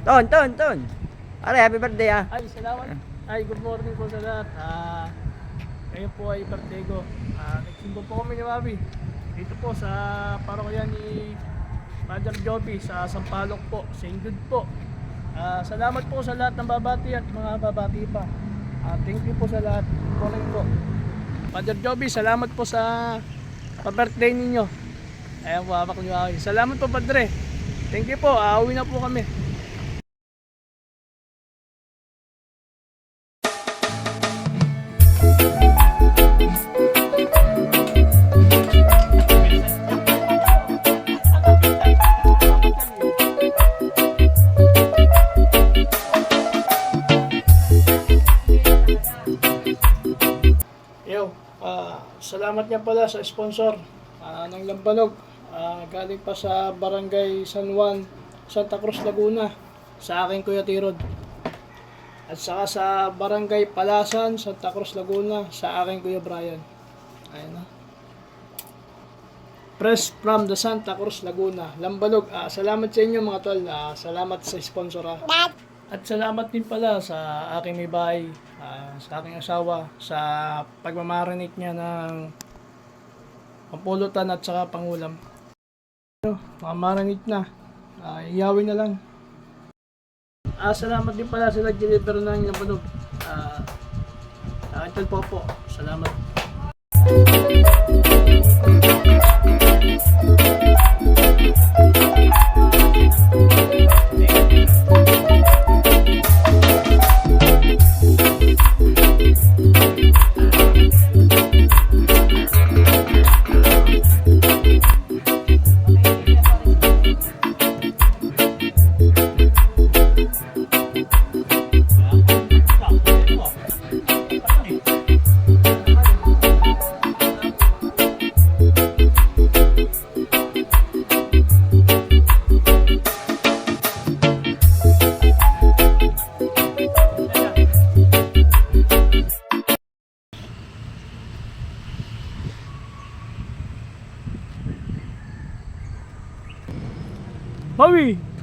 Ton. Are, happy birthday ah. Ay, salamat. Ay, good morning po sa lahat. Ngayon po ay birthday ko. Nagsimbo po kami ni Mami. Dito po sa parokya ni Father Joby sa Sampaloc po, St. Jude po. Salamat po sa lahat ng babati at mga babati pa. Thank you po sa lahat. Morning po. Father Joby, salamat po sa pa-birthday ninyo. Ayan po, hawak niyo ako. Salamat po, Padre. Thank you po. Uwi na po kami. Salamat nga pala sa sponsor ng Lambanog. Galing pa sa Barangay San Juan, Santa Cruz, Laguna, sa aking Kuya Tirod. At saka sa Barangay Palasan, Santa Cruz, Laguna, sa aking Kuya Brian. Ayun na. Press from the Santa Cruz, Laguna, Lambanog. Salamat sa inyo mga tol. Salamat sa sponsor. At salamat din pala sa aking may bahay, sa aking asawa, sa pagmamarinig niya ng pampulutan at saka pangulam. Mamarinig na, iyawin na lang. Salamat din pala sa nag-deliver ng Lambanog. Sa akin po. Salamat. Bobby!